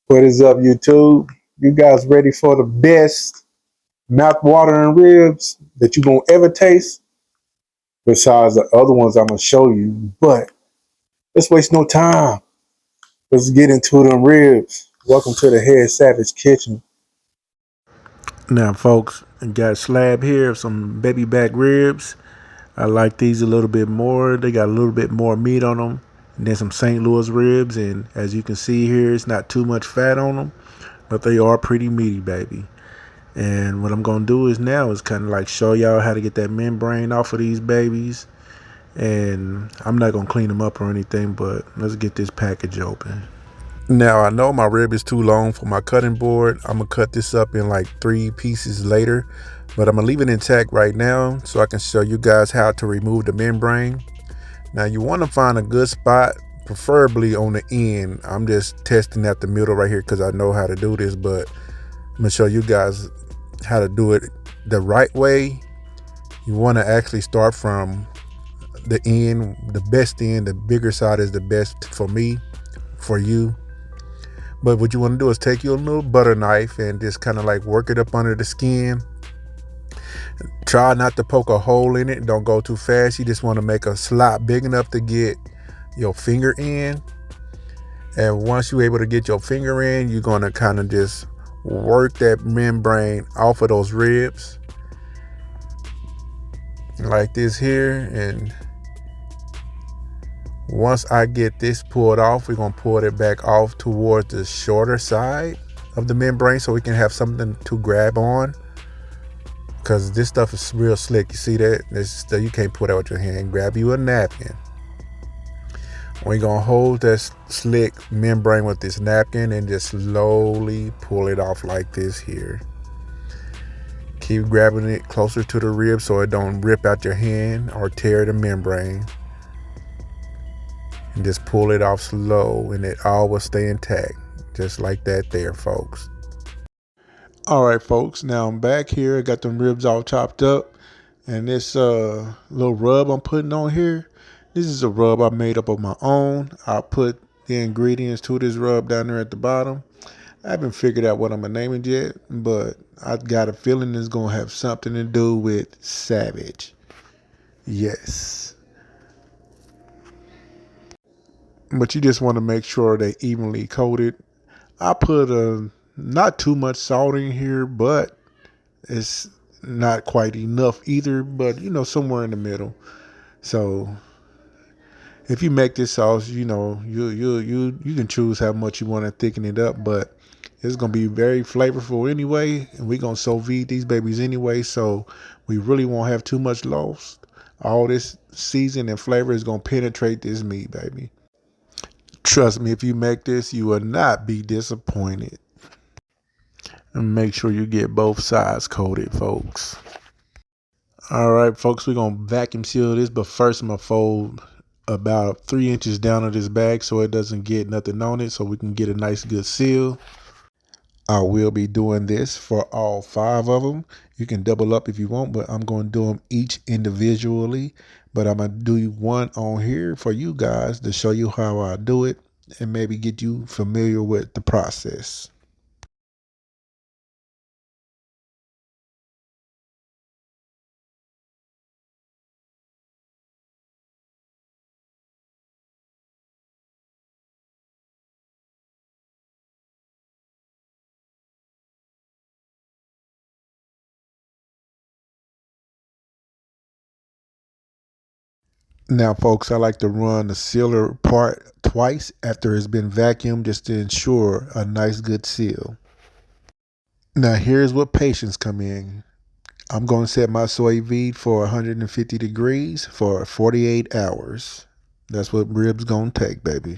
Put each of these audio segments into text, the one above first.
What is up, YouTube? You guys ready for the best mouth-watering ribs that you gonna ever taste? Besides the other ones I'm gonna show you. But let's waste no time. Let's get into them ribs. Welcome to the Head Savage Kitchen. Now, folks, I got a slab here of some baby back ribs. I like these a little bit more. They got a little bit more meat on them. And then some St. Louis ribs. And as you can see here, it's not too much fat on them, but they are pretty meaty, baby. And what I'm going to do is now is kind of like show y'all how to get that membrane off of these babies. And I'm not going to clean them up or anything, but let's get this package open. Now, I know my rib is too long for my cutting board. I'm going to cut this up in like 3 pieces later, but I'm going to leave it intact right now so I can show you guys how to remove the membrane. Now, you want to find a good spot, preferably on the end. I'm just testing at the middle right here because I know how to do this, but I'm going to show you guys how to do it the right way. You want to actually start from the end, the best end. The bigger side is the best for me, for you. But what you want to do is take your little butter knife and just kind of like work it up under the skin. Try not to poke a hole in it. Don't go too fast. You just want to make a slot big enough to get your finger in. And once you're able to get your finger in, you're going to kind of just work that membrane off of those ribs like this here. And once I get this pulled off, we're going to pull it back off towards the shorter side of the membrane so we can have something to grab on, because this stuff is real slick. You see that? You can't pull that with your hand. Grab you a napkin. We're going to hold that slick membrane with this napkin and just slowly pull it off like this here. Keep grabbing it closer to the rib so it don't rip out your hand or tear the membrane. And just pull it off slow and it all will stay intact. Just like that there, folks. All right, folks. Now I'm back here. I got them ribs all chopped up. And this little rub I'm putting on here, this is a rub I made up on my own. I'll put the ingredients to this rub down there at the bottom. I haven't figured out what I'm going to name it yet, but I got a feeling it's going to have something to do with Savage. Yes. But you just want to make sure they evenly coated. I put not too much salt in here, but it's not quite enough either, but somewhere in the middle. So if you make this sauce, you can choose how much you want to thicken it up, but it's gonna be very flavorful anyway, and we're gonna sous vide these babies anyway, so we really won't have too much loss. All this season and flavor is gonna penetrate this meat, baby. Trust me, if you make this, you will not be disappointed. And make sure you get both sides coated, folks. All right, folks, we're going to vacuum seal this, but first I'm going to fold about 3 inches down on this bag so it doesn't get nothing on it, so we can get a nice good seal. I will be doing this for all 5 of them. You can double up if you want, but I'm going to do them each individually. But I'm going to do one on here for you guys to show you how I do it and maybe get you familiar with the process. Now, folks, I like to run the sealer part twice after it's been vacuumed just to ensure a nice good seal. Now, here's where patience come in. I'm going to set my sous vide for 150 degrees for 48 hours. That's what ribs going to take, baby.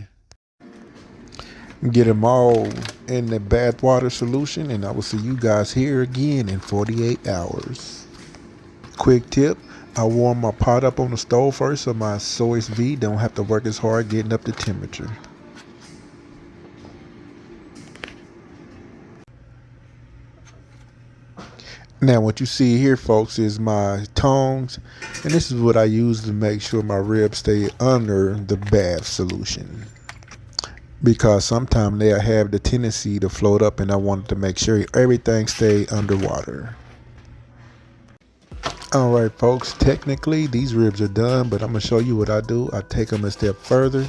Get them all in the bath water solution, and I will see you guys here again in 48 hours. Quick tip. I warm my pot up on the stove first so my sous vide don't have to work as hard getting up the temperature. Now what you see here, folks, is my tongs, and this is what I use to make sure my ribs stay under the bath solution. because sometimes they'll have the tendency to float up, and I wanted to make sure everything stayed underwater. All right, folks, technically these ribs are done, but I'm gonna show you what I do. I take them a step further,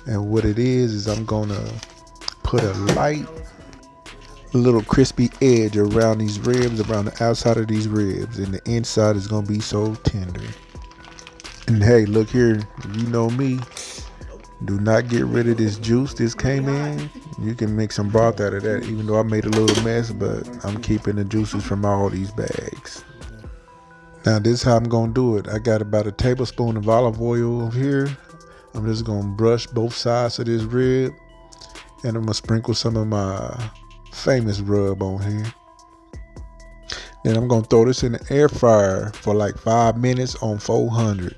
and what it is I'm gonna put a light little crispy edge around these ribs, around the outside of these ribs, and the inside is gonna be so tender. And hey, look here, you know me, do not get rid of this juice this came in. You can make some broth out of that, even though I made a little mess, but I'm keeping the juices from all these bags. Now this is how I'm gonna do it. I got about a tablespoon of olive oil over here. I'm just gonna brush both sides of this rib, and I'm gonna sprinkle some of my famous rub on here. Then I'm gonna throw this in the air fryer for like 5 minutes on 400.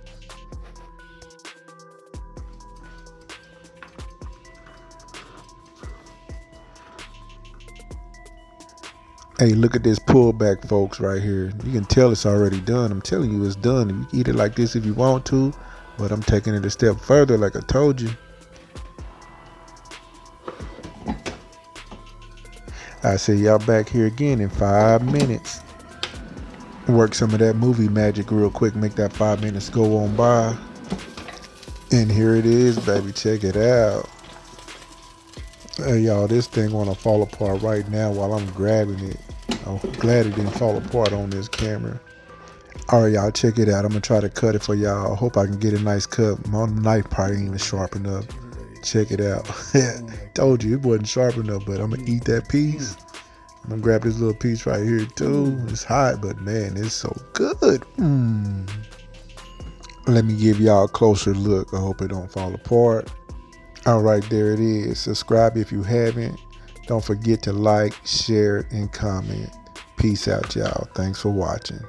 Hey, look at this pullback, folks, right here. You can tell it's already done. I'm telling you, it's done. You can eat it like this if you want to, but I'm taking it a step further, like I told you. I see y'all back here again in 5 minutes. Work some of that movie magic real quick, make that 5 minutes go on by. And here it is, baby. Check it out. Hey, y'all, this thing wanna fall apart right now while I'm grabbing it. I'm glad it didn't fall apart on this camera. All right, y'all, check it out. I'm gonna try to cut it for y'all. I hope I can get a nice cut. My knife probably ain't even sharp enough. Check it out. Told you it wasn't sharp enough, but I'm gonna eat that piece. I'm gonna grab this little piece right here too. It's hot, but man, it's so good. Let me give y'all a closer look. I hope it don't fall apart. All right, there it is. Subscribe if you haven't. Don't forget to like, share, and comment. Peace out, y'all. Thanks for watching.